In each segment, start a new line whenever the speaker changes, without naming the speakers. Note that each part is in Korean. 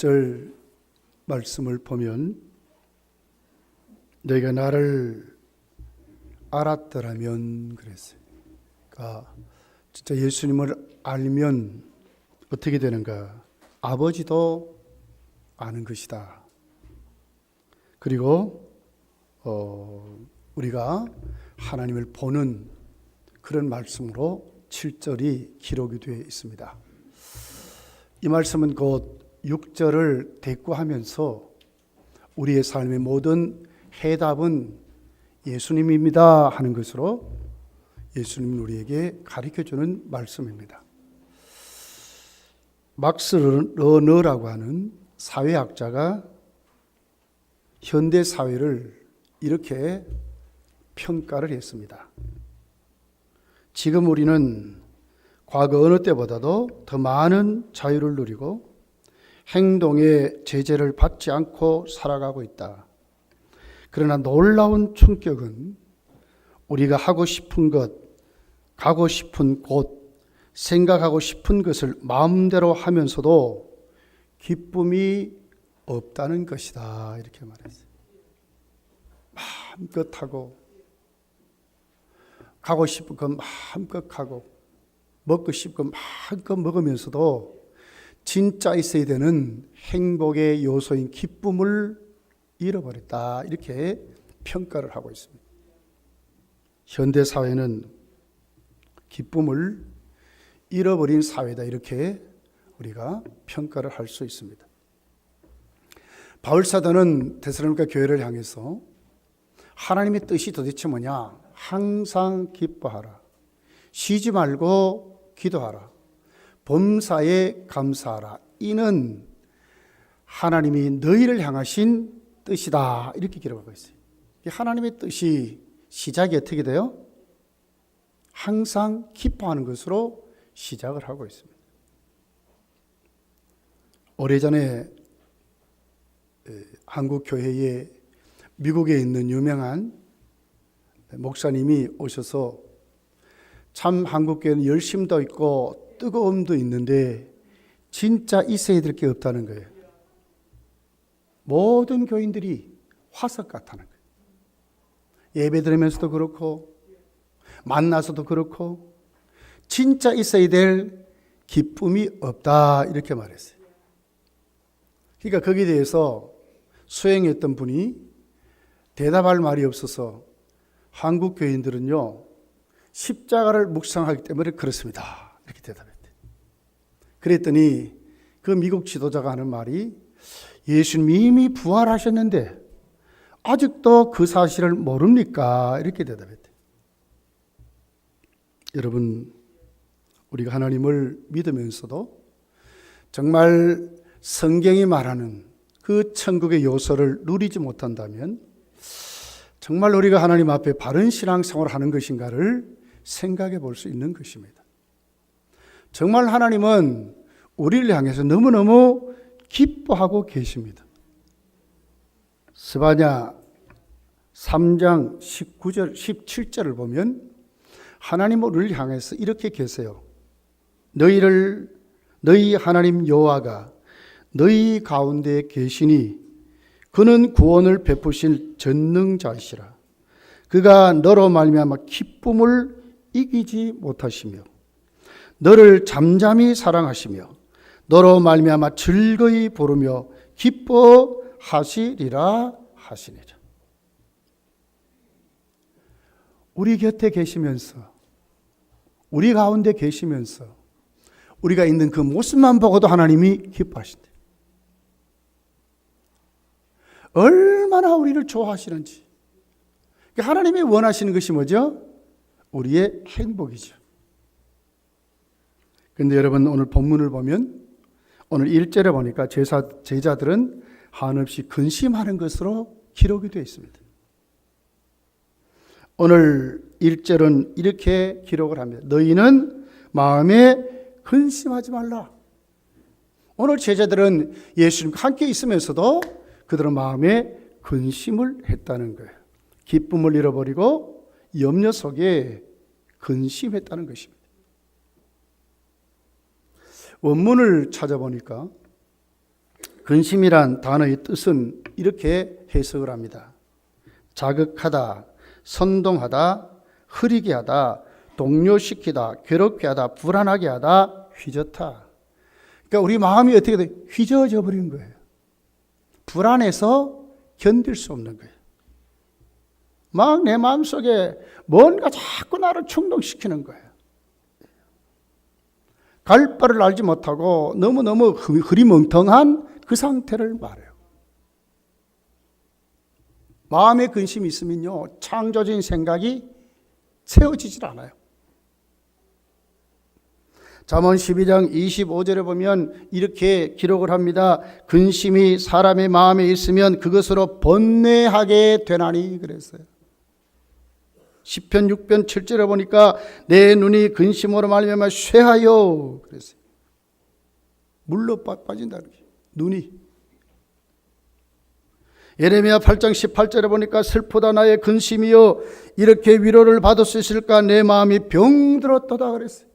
10절 말씀을 보면 너희가 나를 알았더라면 그랬어요. 그러니까 진짜 예수님을 알면 어떻게 되는가? 아버지도 아는 것이다. 그리고 우리가 하나님을 보는 그런 말씀으로 7절이 기록이 되어 있습니다. 이 말씀은 곧 6절을 대꾸하면서 우리의 삶의 모든 해답은 예수님입니다 하는 것으로 예수님은 우리에게 가르쳐주는 말씀입니다. 막스 러너라고 하는 사회학자가 현대 사회를 이렇게 평가를 했습니다. 지금 우리는 과거 어느 때보다도 더 많은 자유를 누리고 행동의 제재를 받지 않고 살아가고 있다. 그러나 놀라운 충격은 우리가 하고 싶은 것, 가고 싶은 곳, 생각하고 싶은 것을 마음대로 하면서도 기쁨이 없다는 것이다. 이렇게 말했어요. 마음껏 하고 가고 싶은 거 마음껏 가고 먹고 싶은 거 마음껏 먹으면서도 진짜 있어야 되는 행복의 요소인 기쁨을 잃어버렸다. 이렇게 평가를 하고 있습니다. 현대 사회는 기쁨을 잃어버린 사회다. 이렇게 우리가 평가를 할 수 있습니다. 바울 사도는 데살로니가 교회를 향해서 하나님의 뜻이 도대체 뭐냐? 항상 기뻐하라. 쉬지 말고 기도하라. 범사에 감사하라. 이는 하나님이 너희를 향하신 뜻이다. 이렇게 기록하고 있어요. 하나님의 뜻이 시작이 어떻게 돼요? 항상 기뻐하는 것으로 시작을 하고 있습니다. 오래전에 한국 교회에 미국에 있는 유명한 목사님이 오셔서 참 한국교회는 열심도 있고 뜨거움도 있는데 진짜 있어야 될 게 없다는 거예요. 모든 교인들이 화석 같다는 거예요. 예배 드리면서도 그렇고 만나서도 그렇고 진짜 있어야 될 기쁨이 없다. 이렇게 말했어요. 그러니까 거기에 대해서 수행했던 분이 대답할 말이 없어서 한국 교인들은요 십자가를 묵상하기 때문에 그렇습니다. 이렇게 대답했대요. 그랬더니 그 미국 지도자가 하는 말이 예수님이 이미 부활하셨는데 아직도 그 사실을 모릅니까? 이렇게 대답했대요. 여러분, 우리가 하나님을 믿으면서도 정말 성경이 말하는 그 천국의 요소를 누리지 못한다면 정말 우리가 하나님 앞에 바른 신앙생활을 하는 것인가를 생각해 볼 수 있는 것입니다. 정말 하나님은 우리를 향해서 너무너무 기뻐하고 계십니다. 스바냐 3장 19절, 17절을 보면 하나님은 우리를 향해서 이렇게 계세요. 너희 하나님 여호와가 너희 가운데 계시니 그는 구원을 베푸실 전능자이시라. 그가 너로 말미암아 기쁨을 이기지 못하시며 너를 잠잠히 사랑하시며 너로 말미암아 즐거이 부르며 기뻐하시리라 하시니라. 우리 곁에 계시면서 우리 가운데 계시면서 우리가 있는 그 모습만 보고도 하나님이 기뻐하신대. 얼마나 우리를 좋아하시는지. 하나님이 원하시는 것이 뭐죠? 우리의 행복이죠. 그런데 여러분 오늘 본문을 보면 오늘 1절에 보니까 제자들은 한없이 근심하는 것으로 기록이 되어 있습니다. 오늘 1절은 이렇게 기록을 합니다. 너희는 마음에 근심하지 말라. 오늘 제자들은 예수님과 함께 있으면서도 그들은 마음에 근심을 했다는 거예요. 기쁨을 잃어버리고 염려 속에 근심했다는 것입니다. 원문을 찾아보니까 근심이란 단어의 뜻은 이렇게 해석을 합니다. 자극하다, 선동하다, 흐리게 하다, 동요시키다, 괴롭게 하다, 불안하게 하다, 휘젓다. 그러니까 우리 마음이 어떻게 돼? 휘저어져 버리는 거예요. 불안해서 견딜 수 없는 거예요. 막 내 마음속에 뭔가 자꾸 나를 충동시키는 거예요. 갈 바를 알지 못하고 너무너무 흐리멍텅한 그 상태를 말해요. 마음에 근심이 있으면요, 창조적인 생각이 세워지질 않아요. 잠언 12장 25절에 보면 이렇게 기록을 합니다. 근심이 사람의 마음에 있으면 그것으로 번뇌하게 되나니 그랬어요. 시편 6편 7절에 보니까 내 눈이 근심으로 말미암아 쇠하여 그랬어요. 물로 빠진다. 눈이. 예레미야 8장 18절에 보니까 슬프다 나의 근심이여 이렇게 위로를 받을 수 있을까 내 마음이 병들었도다 그랬어요.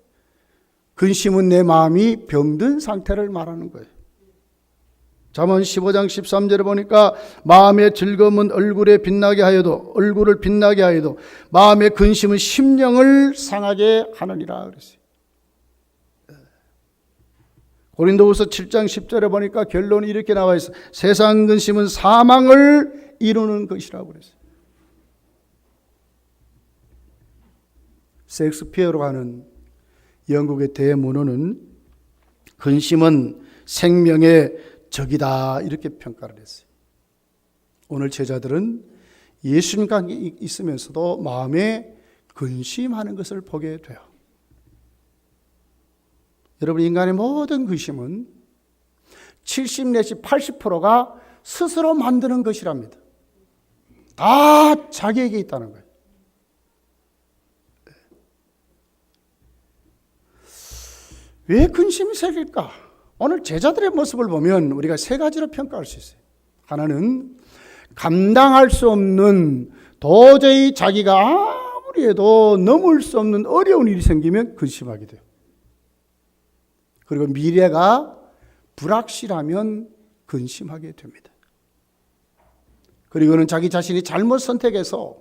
근심은 내 마음이 병든 상태를 말하는 거예요. 잠언 15장 13절에 보니까 마음의 즐거움은 얼굴을 빛나게 하여도 마음의 근심은 심령을 상하게 하느니라 그랬어요. 고린도후서 7장 10절에 보니까 결론이 이렇게 나와 있어요. 세상 근심은 사망을 이루는 것이라고 그랬어요. 셰익스피어로 가는 영국의 대문호는 근심은 생명의 적이다 이렇게 평가를 했어요. 오늘 제자들은 예수님과 있으면서도 마음에 근심하는 것을 보게 돼요. 여러분, 인간의 모든 근심은 70 내지 80%가 스스로 만드는 것이랍니다. 다 자기에게 있다는 거예요. 왜 근심이 생길까? 오늘 제자들의 모습을 보면 우리가 세 가지로 평가할 수 있어요. 하나는 감당할 수 없는, 도저히 자기가 아무리 해도 넘을 수 없는 어려운 일이 생기면 근심하게 돼요. 그리고 미래가 불확실하면 근심하게 됩니다. 그리고는 자기 자신이 잘못 선택해서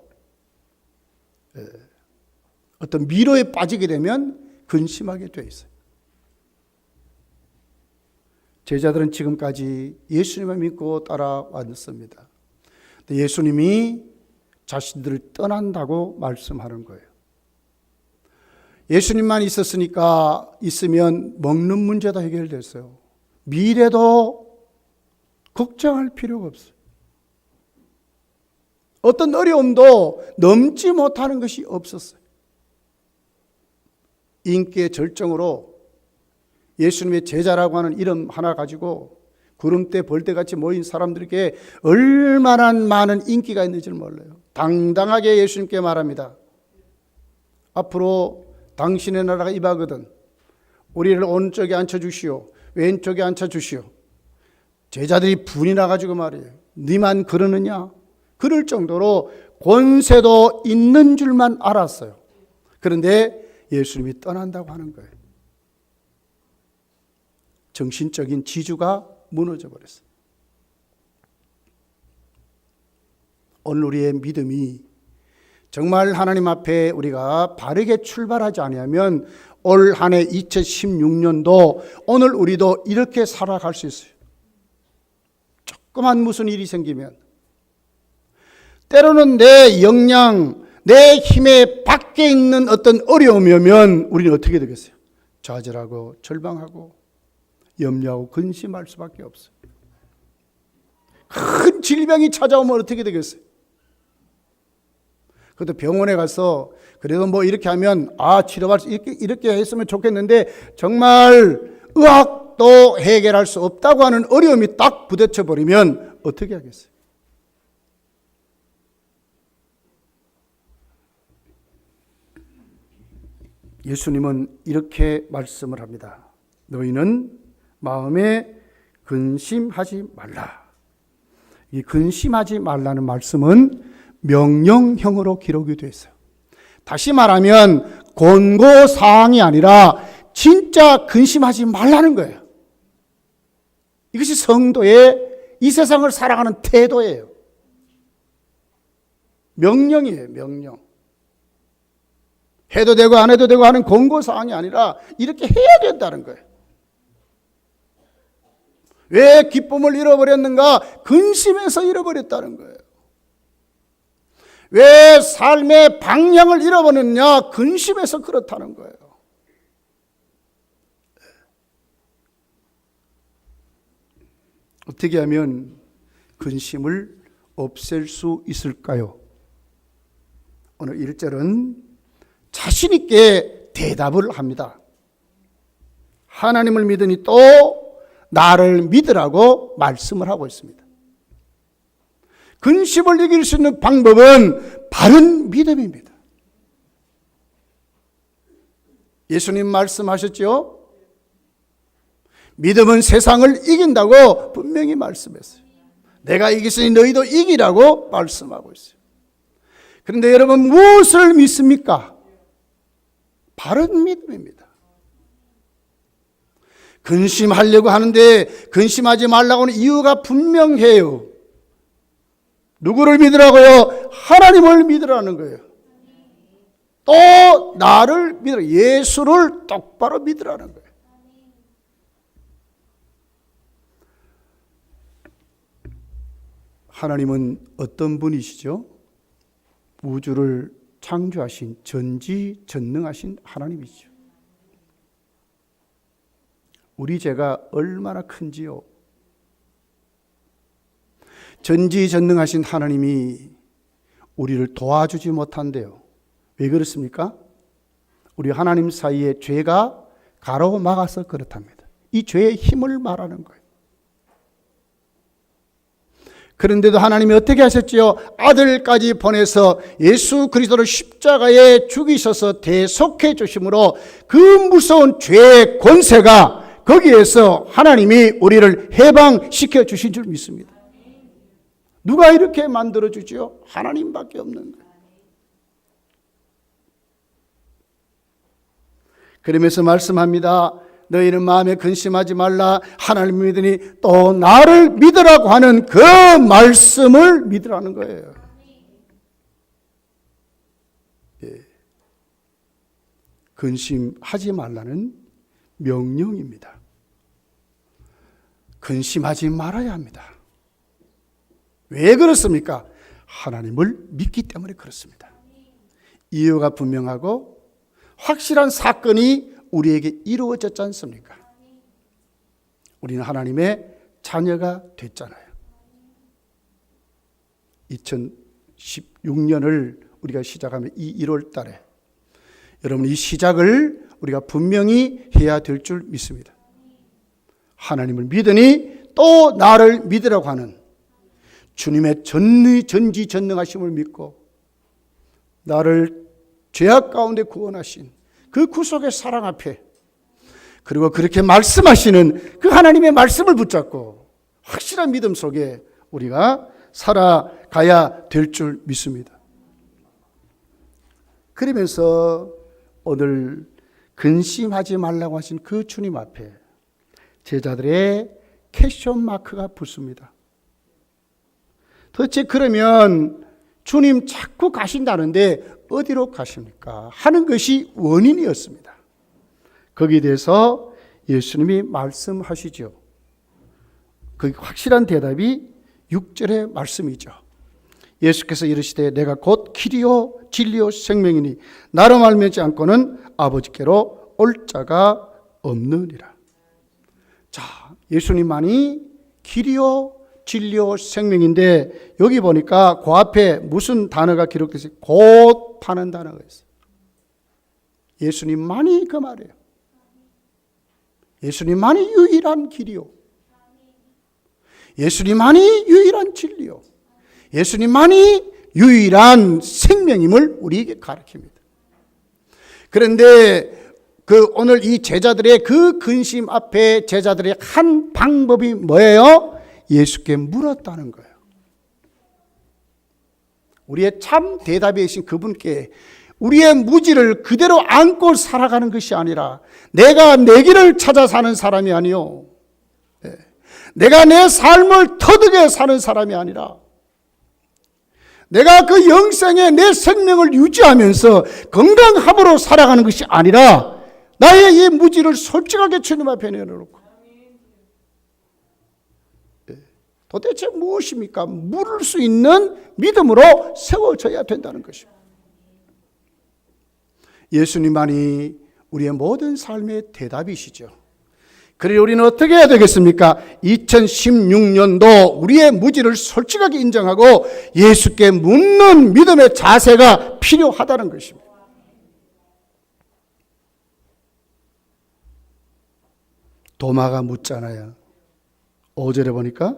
어떤 미로에 빠지게 되면 근심하게 돼 있어요. 제자들은 지금까지 예수님을 믿고 따라왔습니다. 예수님이 자신들을 떠난다고 말씀하는 거예요. 예수님만 있으면 먹는 문제도 해결됐어요. 미래도 걱정할 필요가 없어요. 어떤 어려움도 넘지 못하는 것이 없었어요. 인기의 절정으로 예수님의 제자라고 하는 이름 하나 가지고 구름대 벌떼같이 모인 사람들에게 얼마나 많은 인기가 있는지를 몰라요. 당당하게 예수님께 말합니다. 앞으로 당신의 나라가 임하거든 우리를 오른쪽에 앉혀주시오, 왼쪽에 앉혀주시오. 제자들이 분이 나가지고 말이에요. 니만 그러느냐? 그럴 정도로 권세도 있는 줄만 알았어요. 그런데 예수님이 떠난다고 하는 거예요. 정신적인 지주가 무너져 버렸어요. 오늘 우리의 믿음이 정말 하나님 앞에 우리가 바르게 출발하지 않으면 올 한 해 2016년도 오늘 우리도 이렇게 살아갈 수 있어요. 조그만 무슨 일이 생기면 때로는 내 역량, 내 힘의 밖에 있는 어떤 어려움이면 우리는 어떻게 되겠어요? 좌절하고 절망하고 염려하고 근심할 수밖에 없어요. 큰 질병이 찾아오면 어떻게 되겠어요? 그것도 병원에 가서 그래도 뭐 이렇게 하면 치료할 수 이렇게 했으면 좋겠는데 정말 의학도 해결할 수 없다고 하는 어려움이 딱 부딪혀 버리면 어떻게 하겠어요? 예수님은 이렇게 말씀을 합니다. 너희는 마음에 근심하지 말라. 이 근심하지 말라는 말씀은 명령형으로 기록이 되어 있어요. 다시 말하면 권고사항이 아니라 진짜 근심하지 말라는 거예요. 이것이 성도의 이 세상을 살아가는 태도예요. 명령이에요, 명령. 해도 되고 안 해도 되고 하는 권고사항이 아니라 이렇게 해야 된다는 거예요. 왜 기쁨을 잃어버렸는가? 근심해서 잃어버렸다는 거예요. 왜 삶의 방향을 잃어버렸냐? 근심해서 그렇다는 거예요. 어떻게 하면 근심을 없앨 수 있을까요? 오늘 1절은 자신 있게 대답을 합니다. 하나님을 믿으니 또 나를 믿으라고 말씀을 하고 있습니다. 근심을 이길 수 있는 방법은 바른 믿음입니다. 예수님 말씀하셨죠? 믿음은 세상을 이긴다고 분명히 말씀했어요. 내가 이겼으니 너희도 이기라고 말씀하고 있어요. 그런데 여러분 무엇을 믿습니까? 바른 믿음입니다. 근심하려고 하는데 근심하지 말라고 하는 이유가 분명해요. 누구를 믿으라고요? 하나님을 믿으라는 거예요. 또 나를 믿으라. 예수를 똑바로 믿으라는 거예요. 하나님은 어떤 분이시죠? 우주를 창조하신 전지전능하신 하나님이죠. 우리 죄가 얼마나 큰지요. 전지전능하신 하나님이 우리를 도와주지 못한대요. 왜 그렇습니까? 우리 하나님 사이에 죄가 가로막아서 그렇답니다. 이 죄의 힘을 말하는 거예요. 그런데도 하나님이 어떻게 하셨지요? 아들까지 보내서 예수 그리스도를 십자가에 죽이셔서 대속해 주심으로 그 무서운 죄의 권세가 거기에서 하나님이 우리를 해방시켜 주신 줄 믿습니다. 누가 이렇게 만들어 주지요? 하나님밖에 없는 거예요. 그러면서 말씀합니다. 너희는 마음에 근심하지 말라. 하나님을 믿으니 또 나를 믿으라고 하는 그 말씀을 믿으라는 거예요. 예. 근심하지 말라는 명령입니다. 근심하지 말아야 합니다. 왜 그렇습니까? 하나님을 믿기 때문에 그렇습니다. 이유가 분명하고 확실한 사건이 우리에게 이루어졌지 않습니까? 우리는 하나님의 자녀가 됐잖아요. 2016년을 우리가 시작하면 이 1월 달에 여러분 이 시작을 우리가 분명히 해야 될 줄 믿습니다. 하나님을 믿으니 또 나를 믿으라고 하는 주님의 전지전능하심을 믿고 나를 죄악 가운데 구원하신 그 구속의 사랑 앞에 그리고 그렇게 말씀하시는 그 하나님의 말씀을 붙잡고 확실한 믿음 속에 우리가 살아가야 될 줄 믿습니다. 그러면서 오늘 근심하지 말라고 하신 그 주님 앞에 제자들의 퀘스천 마크가 붙습니다. 도대체 그러면 주님 자꾸 가신다는데 어디로 가십니까? 하는 것이 원인이었습니다. 거기에 대해서 예수님이 말씀하시죠. 그 확실한 대답이 6절의 말씀이죠. 예수께서 이르시되 내가 곧 길이요 진리요 생명이니 나로 말미암지 않고는 아버지께로 올 자가 없느니라. 자, 예수님만이 길이요 진리요 생명인데 여기 보니까 그 앞에 무슨 단어가 기록되어 있어요? 곧 파는 단어가 있어요. 예수님만이 그 말이에요. 예수님만이 유일한 길이요. 예수님만이 유일한 진리요. 예수님만이 유일한 생명임을 우리에게 가르칩니다. 그런데 오늘 이 제자들의 그 근심 앞에 제자들의 한 방법이 뭐예요? 예수께 물었다는 거예요. 우리의 참 대답이신 그분께 우리의 무지를 그대로 안고 살아가는 것이 아니라 내가 내 길을 찾아 사는 사람이 아니요. 내가 내 삶을 터득해 사는 사람이 아니라 내가 그 영생에 내 생명을 유지하면서 건강함으로 살아가는 것이 아니라 나의 이 무지를 솔직하게 주님 앞에 내려놓고 도대체 무엇입니까? 물을 수 있는 믿음으로 세워져야 된다는 것입니다. 예수님만이 우리의 모든 삶의 대답이시죠. 그래 우리는 어떻게 해야 되겠습니까? 2016년도 우리의 무지를 솔직하게 인정하고 예수께 묻는 믿음의 자세가 필요하다는 것입니다. 도마가 묻잖아요. 5절에 보니까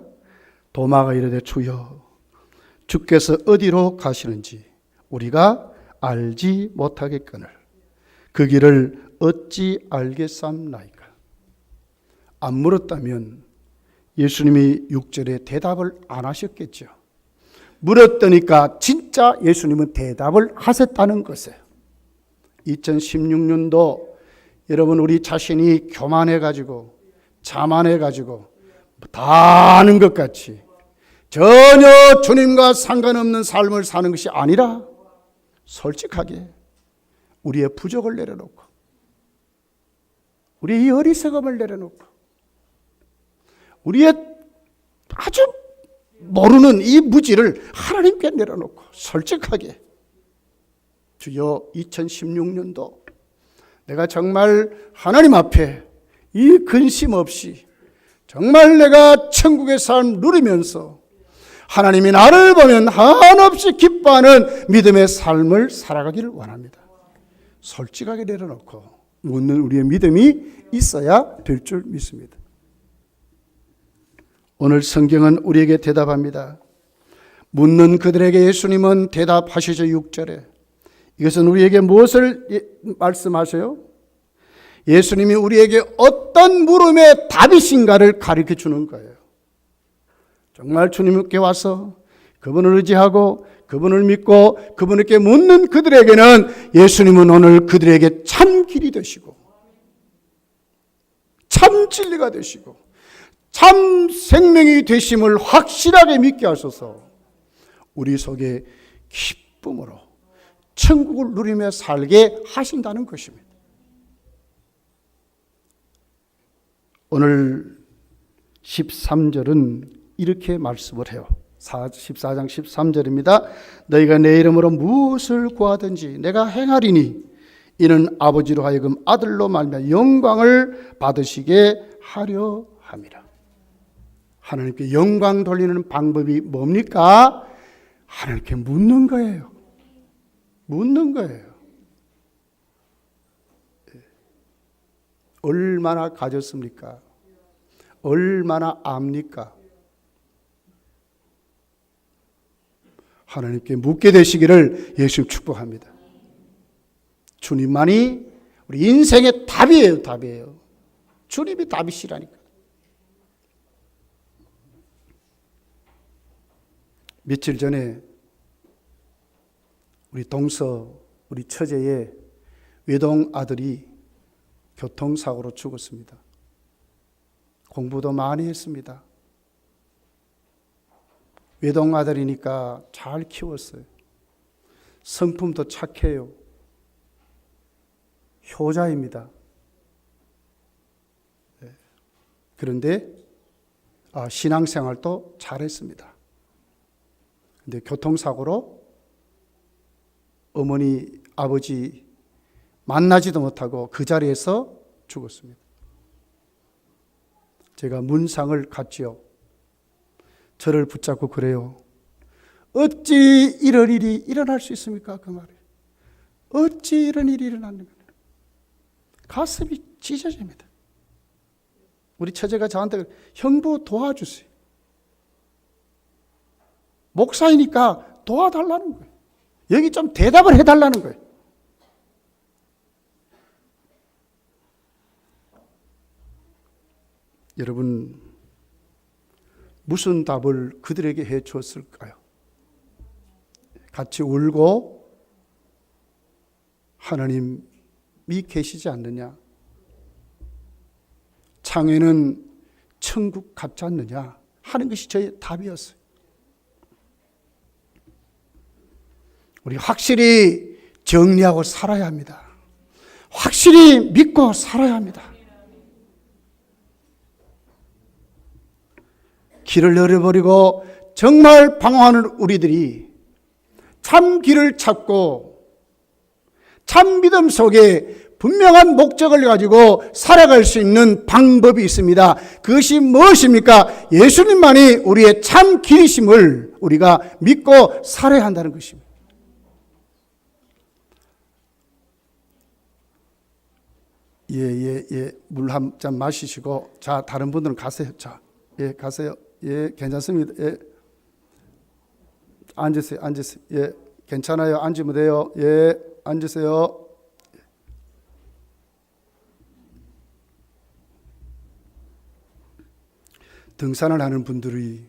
도마가 이르되 주여 주께서 어디로 가시는지 우리가 알지 못하겠거늘 그 길을 어찌 알겠삼나이까. 안 물었다면 예수님이 6절에 대답을 안 하셨겠죠. 물었더니까 진짜 예수님은 대답을 하셨다는 것이에요. 2016년도 여러분 우리 자신이 교만해가지고 자만해가지고 다 아는 것 같이 전혀 주님과 상관없는 삶을 사는 것이 아니라 솔직하게 우리의 부족을 내려놓고 우리의 이 어리석음을 내려놓고 우리의 아주 모르는 이 무지를 하나님께 내려놓고 솔직하게 주여 2016년도 내가 정말 하나님 앞에 이 근심 없이 정말 내가 천국의 삶 누리면서 하나님이 나를 보면 한없이 기뻐하는 믿음의 삶을 살아가기를 원합니다. 솔직하게 내려놓고 묻는 우리의 믿음이 있어야 될 줄 믿습니다. 오늘 성경은 우리에게 대답합니다. 묻는 그들에게 예수님은 대답하시죠. 6절에 이것은 우리에게 무엇을 말씀하세요? 예수님이 우리에게 어떤 물음의 답이신가를 가르쳐 주는 거예요. 정말 주님께 와서 그분을 의지하고 그분을 믿고 그분에게 묻는 그들에게는 예수님은 오늘 그들에게 참 길이 되시고 참 진리가 되시고 참 생명이 되심을 확실하게 믿게 하소서. 우리 속에 기쁨으로 천국을 누리며 살게 하신다는 것입니다. 오늘 13절은 이렇게 말씀을 해요. 14장 13절입니다. 너희가 내 이름으로 무엇을 구하든지 내가 행하리니 이는 아버지로 하여금 아들로 말미암아 영광을 받으시게 하려 함이라. 하나님께 영광 돌리는 방법이 뭡니까? 하나님께 묻는 거예요. 묻는 거예요. 얼마나 가졌습니까? 얼마나 압니까? 하나님께 묻게 되시기를 예수님 축복합니다. 주님만이 우리 인생의 답이에요. 답이에요. 주님이 답이시라니까. 며칠 전에 우리 동서 우리 처제의 외동 아들이 교통사고로 죽었습니다. 공부도 많이 했습니다. 외동 아들이니까 잘 키웠어요. 성품도 착해요. 효자입니다. 그런데 신앙생활도 잘했습니다. 근데 교통사고로 어머니, 아버지 만나지도 못하고 그 자리에서 죽었습니다. 제가 문상을 갔지요. 저를 붙잡고 그래요. 어찌 이런 일이 일어날 수 있습니까? 그 말이에요. 어찌 이런 일이 일어났는가. 가슴이 찢어집니다. 우리 처제가 저한테 형부 도와주세요. 목사이니까 도와달라는 거예요. 여기 좀 대답을 해달라는 거예요. 여러분, 무슨 답을 그들에게 해 주었을까요? 같이 울고 하나님이 계시지 않느냐? 창에는 천국 같지 않느냐 하는 것이 저의 답이었어요. 우리 확실히 정리하고 살아야 합니다. 확실히 믿고 살아야 합니다. 길을 잃어버리고 정말 방황하는 우리들이 참 길을 찾고 참 믿음 속에 분명한 목적을 가지고 살아갈 수 있는 방법이 있습니다. 그것이 무엇입니까? 예수님만이 우리의 참 길이심을 우리가 믿고 살아야 한다는 것입니다. 물 한 잔 마시시고, 자, 다른 분들은 가세요. 자, 가세요. 괜찮습니다. 앉으세요. 괜찮아요. 앉으면 돼요. 앉으세요. 등산을 하는 분들이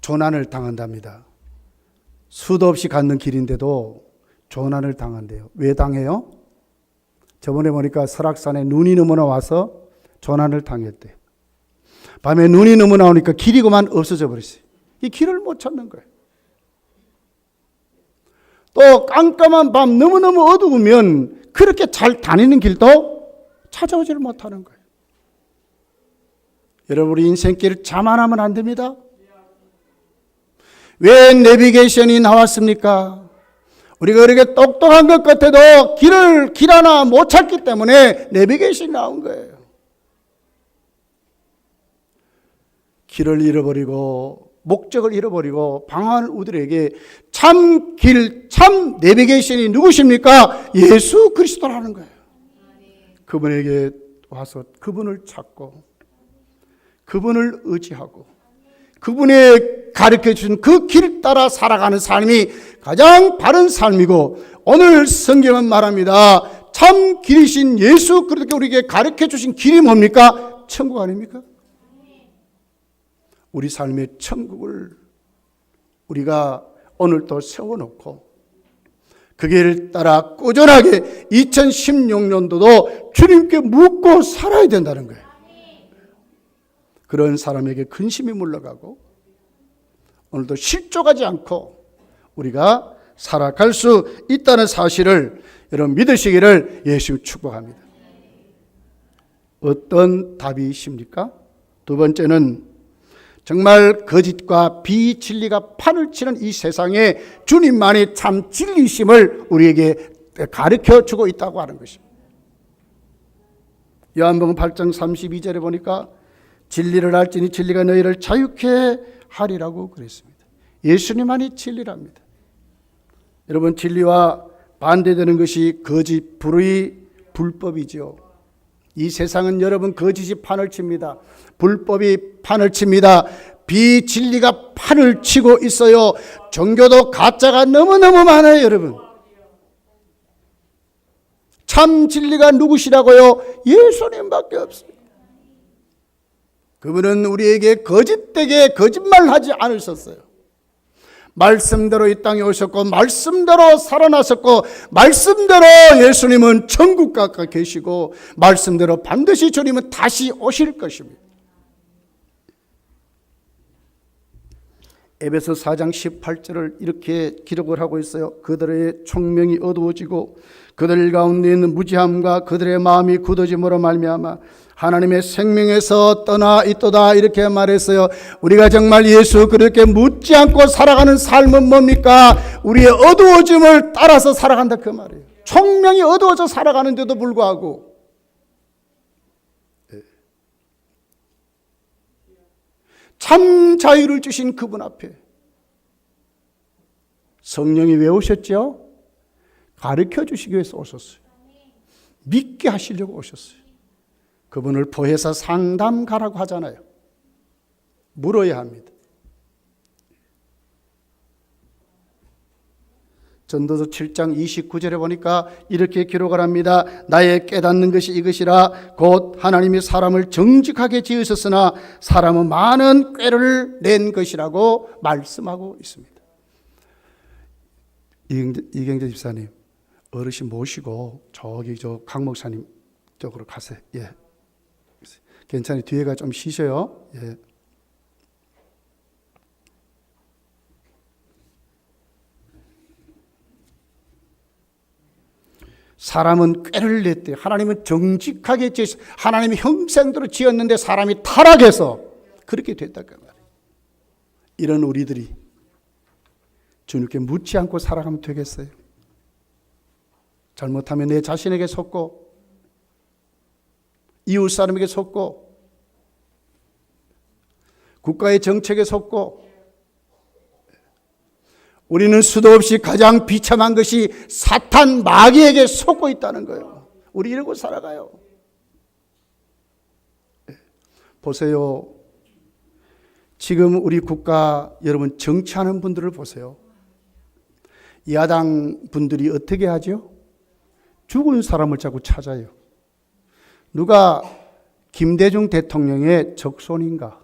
조난을 당한답니다. 수도 없이 가는 길인데도 조난을 당한대요. 왜 당해요? 저번에 보니까 설악산에 눈이 너무나 와서 조난을 당했대요. 밤에 눈이 너무 나오니까 길이 그만 없어져 버렸어요. 이 길을 못 찾는 거예요. 또 깜깜한 밤 너무너무 어두우면 그렇게 잘 다니는 길도 찾아오지를 못하는 거예요. 여러분, 우리 인생길 자만하면 안 됩니다. 왜 내비게이션이 나왔습니까? 우리가 그렇게 똑똑한 것 같아도 길 하나 못 찾기 때문에 내비게이션이 나온 거예요. 길을 잃어버리고 목적을 잃어버리고 방황하는 우리들에게 참 길, 참 내비게이션이 누구십니까? 예수 그리스도라는 거예요. 그분에게 와서 그분을 찾고 그분을 의지하고 그분의 가르쳐 주신 그 길 따라 살아가는 삶이 가장 바른 삶이고, 오늘 성경은 말합니다. 참 길이신 예수 그리스도께 우리에게 가르쳐 주신 길이 뭡니까? 천국 아닙니까? 우리 삶의 천국을 우리가 오늘도 세워놓고 그 길 따라 꾸준하게 2016년도도 주님께 묻고 살아야 된다는 거예요. 그런 사람에게 근심이 물러가고 오늘도 실족하지 않고 우리가 살아갈 수 있다는 사실을 여러분 믿으시기를 예수 축복합니다. 어떤 답이십니까? 두 번째는 정말 거짓과 비진리가 판을 치는 이 세상에 주님만이 참 진리심을 우리에게 가르쳐 주고 있다고 하는 것입니다. 요한복음 8장 32절에 보니까 진리를 알지니 진리가 너희를 자유케 하리라고 그랬습니다. 예수님만이 진리랍니다. 여러분, 진리와 반대되는 것이 거짓, 불의, 불법이죠. 이 세상은 여러분 거짓이 판을 칩니다. 불법이 판을 칩니다. 비진리가 판을 치고 있어요. 종교도 가짜가 너무너무 많아요, 여러분. 참 진리가 누구시라고요? 예수님밖에 없습니다. 그분은 우리에게 거짓되게 거짓말하지 않으셨어요. 말씀대로 이 땅에 오셨고 말씀대로 살아나셨고 말씀대로 예수님은 천국 가까이 계시고 말씀대로 반드시 주님은 다시 오실 것입니다. 에베소 4장 18절을 이렇게 기록을 하고 있어요. 그들의 총명이 어두워지고 그들 가운데 있는 무지함과 그들의 마음이 굳어짐으로 말미암아 하나님의 생명에서 떠나 있도다, 이렇게 말했어요. 우리가 정말 예수 그렇게 묻지 않고 살아가는 삶은 뭡니까? 우리의 어두워짐을 따라서 살아간다, 그 말이에요. 총명이 어두워져 살아가는데도 불구하고 참 자유를 주신 그분 앞에 성령이 왜 오셨죠? 가르쳐 주시기 위해서 오셨어요. 믿게 하시려고 오셨어요. 그분을 포해서 상담가라고 하잖아요. 물어야 합니다. 전도서 7장 29절에 보니까 이렇게 기록을 합니다. 나의 깨닫는 것이 이것이라 곧 하나님이 사람을 정직하게 지으셨으나 사람은 많은 꾀를 낸 것이라고 말씀하고 있습니다. 이경재 집사님, 어르신 모시고 저기 강 목사님 쪽으로 가세요. 괜찮아요. 뒤에가 좀 쉬셔요. 예. 사람은 꾀를 냈대요. 하나님은 정직하게 지었어요. 하나님이 형상대로 지었는데 사람이 타락해서 그렇게 됐다 그 말이에요. 이런 우리들이 주님께 묻지 않고 살아가면 되겠어요? 잘못하면 내 자신에게 속고 이웃 사람에게 속고 국가의 정책에 속고 우리는 수도 없이 가장 비참한 것이 사탄 마귀에게 속고 있다는 거예요. 우리 이러고 살아가요. 보세요. 지금 우리 국가 여러분 정치하는 분들을 보세요. 야당 분들이 어떻게 하죠? 죽은 사람을 자꾸 찾아요. 누가 김대중 대통령의 적손인가?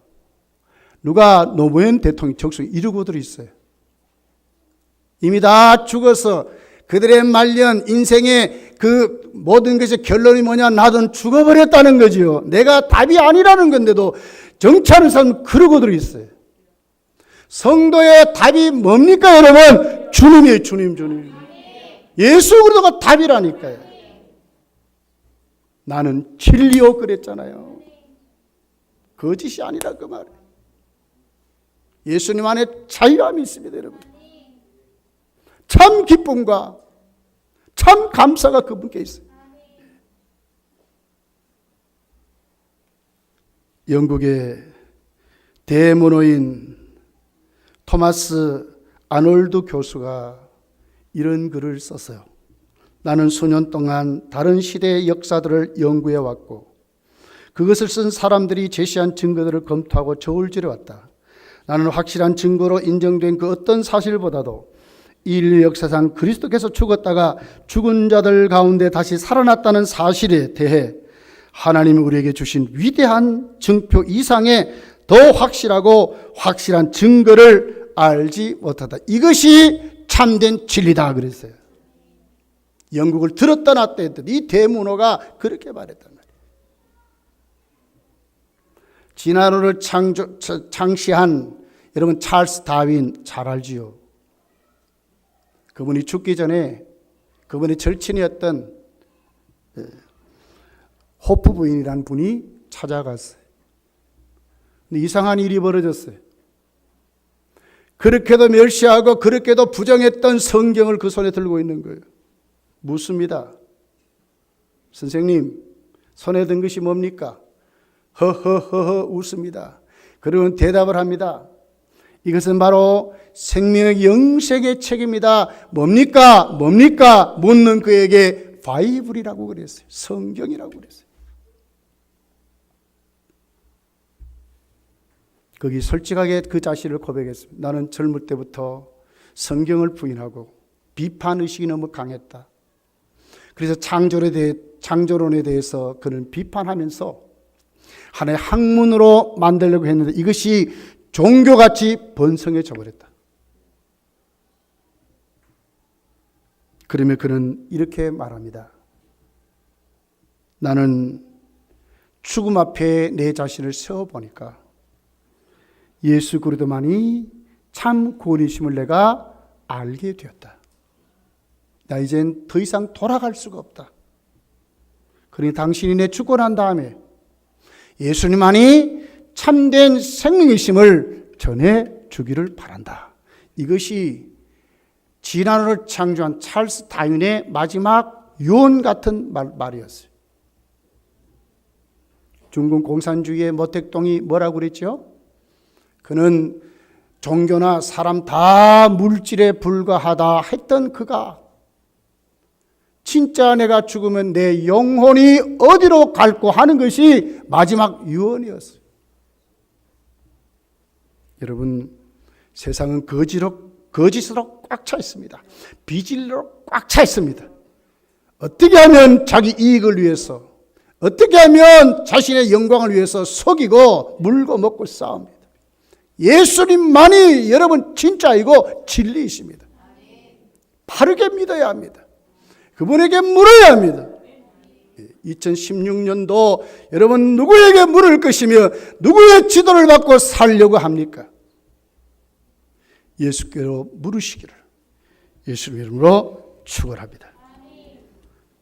누가 노무현 대통령 적손 이러고들 있어요. 이미 다 죽어서 그들의 말년 인생의 그 모든 것의 결론이 뭐냐? 나도 죽어버렸다는 거지요. 내가 답이 아니라는 건데도 정치하는 사람은 그러고들 있어요. 성도의 답이 뭡니까 여러분? 주님이에요. 주님. 예수 그리스도가 답이라니까요. 나는 진리요 그랬잖아요. 거짓이 아니라 그 말이에요. 예수님 안에 자유함이 있습니다 여러분. 참 기쁨과 참 감사가 그분께 있어요. 영국의 대문호인 토마스 아놀드 교수가 이런 글을 썼어요. 나는 수년 동안 다른 시대의 역사들을 연구해 왔고 그것을 쓴 사람들이 제시한 증거들을 검토하고 저울질해 왔다. 나는 확실한 증거로 인정된 그 어떤 사실보다도 인류 역사상 그리스도께서 죽었다가 죽은 자들 가운데 다시 살아났다는 사실에 대해 하나님이 우리에게 주신 위대한 증표 이상의 더 확실하고 확실한 증거를 알지 못하다. 이것이 참된 진리다 그랬어요. 영국을 들었다 놨다 했더니 이 대문호가 그렇게 말했단 말이에요. 진화론을 창시한 여러분 찰스 다윈 잘 알지요. 그분이 죽기 전에 그분의 절친이었던 호프 부인이라는 분이 찾아갔어요. 근데 이상한 일이 벌어졌어요. 그렇게도 멸시하고 그렇게도 부정했던 성경을 그 손에 들고 있는 거예요. 묻습니다. 선생님, 손에 든 것이 뭡니까? 허허허허 웃습니다. 그러면 대답을 합니다. 이것은 바로 생명의 영생의 책입니다. 뭡니까? 묻는 그에게 바이블이라고 그랬어요. 성경이라고 그랬어요. 거기 솔직하게 그 자신을 고백했습니다. 나는 젊을 때부터 성경을 부인하고 비판의식이 너무 강했다. 그래서 창조론에 대해서 그는 비판하면서 하나의 학문으로 만들려고 했는데 이것이 종교같이 번성해져 버렸다. 그러면 그는 이렇게 말합니다. 나는 죽음 앞에 내 자신을 세워보니까 예수 그리스도만이 참 구원이심을 내가 알게 되었다. 나 이젠 더 이상 돌아갈 수가 없다. 그러니 당신이 내 죽고 난 다음에 예수님만이 참된 생명이심을 전해주기를 바란다. 이것이 진화론을 창조한 찰스 다윈의 마지막 유언 같은 말이었어요. 중국 공산주의의 모택동이 뭐라고 그랬죠? 그는 종교나 사람 다 물질에 불과하다 했던 그가 진짜 내가 죽으면 내 영혼이 어디로 갈고 하는 것이 마지막 유언이었어요. 여러분, 세상은 거짓으로 꽉 차 있습니다. 비질로 꽉 차 있습니다. 어떻게 하면 자기 이익을 위해서, 어떻게 하면 자신의 영광을 위해서 속이고 물고 먹고 싸웁니다. 예수님만이 여러분 진짜이고 진리이십니다. 바르게 믿어야 합니다. 그분에게 물어야 합니다. 2016년도 여러분 누구에게 물을 것이며 누구의 지도를 받고 살려고 합니까? 예수께로 물으시기를 예수님 이름으로 축원합니다.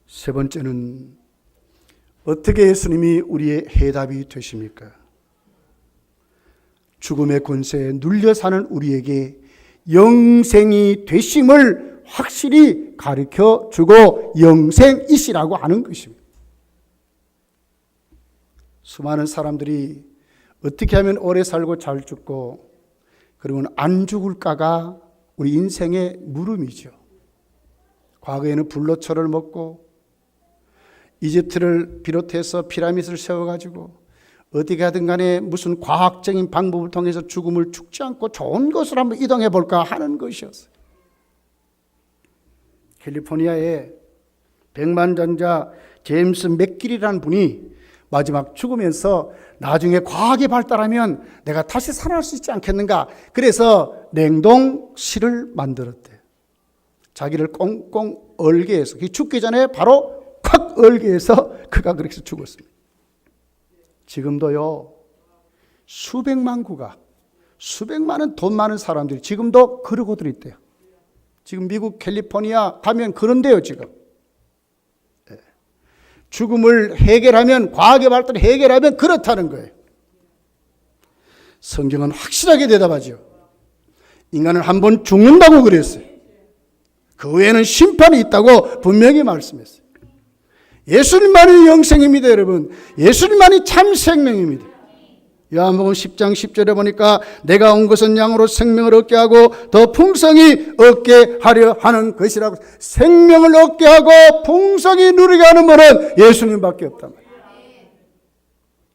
세 번째는 어떻게 예수님이 우리의 해답이 되십니까? 죽음의 권세에 눌려 사는 우리에게 영생이 되심을 확실히 가르쳐 주고 영생이시라고 하는 것입니다. 수많은 사람들이 어떻게 하면 오래 살고 잘 죽고 그러면 안 죽을까가 우리 인생의 물음이죠. 과거에는 불로초를 먹고 이집트를 비롯해서 피라미드를 세워가지고 어디 가든 간에 무슨 과학적인 방법을 통해서 죽음을 죽지 않고 좋은 곳으로 한번 이동해 볼까 하는 것이었어요. 캘리포니아의 백만장자 제임스 맥길이라는 분이 마지막 죽으면서 나중에 과학이 발달하면 내가 다시 살아날 수 있지 않겠는가. 그래서 냉동실을 만들었대요. 자기를 꽁꽁 얼게 해서 죽기 전에 바로 콱 얼게 해서 그가 그렇게 죽었습니다. 지금도요 수백만 구가 수백만은 돈 많은 사람들이 지금도 그러고들 있대요. 지금 미국 캘리포니아 가면 그런데요 지금. 죽음을 해결하면 과학의 발달을 해결하면 그렇다는 거예요. 성경은 확실하게 대답하죠. 인간은 한 번 죽는다고 그랬어요. 그 외에는 심판이 있다고 분명히 말씀했어요. 예수님만이 영생입니다, 여러분. 예수님만이 참 생명입니다. 요한복음 10장 10절에 보니까 내가 온 것은 양으로 생명을 얻게 하고 더 풍성히 얻게 하려 하는 것이라고. 생명을 얻게 하고 풍성히 누리게 하는 분은 예수님밖에 없단 말이에요.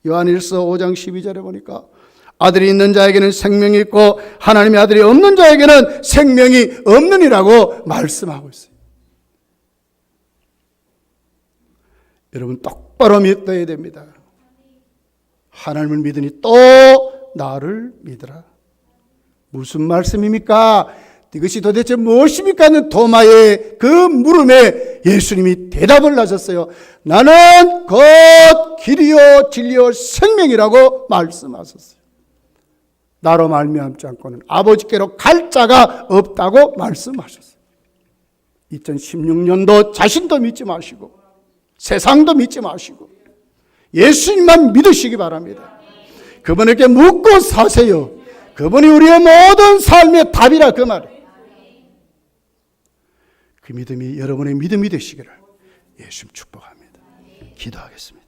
요한일서 5장 12절에 보니까 아들이 있는 자에게는 생명이 있고 하나님의 아들이 없는 자에게는 생명이 없느니라고 말씀하고 있어요. 여러분 똑바로 믿어야 됩니다. 하나님을 믿으니 또 나를 믿으라. 무슨 말씀입니까? 이것이 도대체 무엇입니까? 하는 도마의 그 물음에 예수님이 대답을 하셨어요. 나는 곧 길이요 진리요 생명이라고 말씀하셨어요. 나로 말미암지 않고는 아버지께로 갈 자가 없다고 말씀하셨어요. 2016년도 자신도 믿지 마시고 세상도 믿지 마시고 예수님만 믿으시기 바랍니다. 그분에게 묻고 사세요. 그분이 우리의 모든 삶의 답이라 그 말이에요. 그 믿음이 여러분의 믿음이 되시기를 예수님 축복합니다. 기도하겠습니다.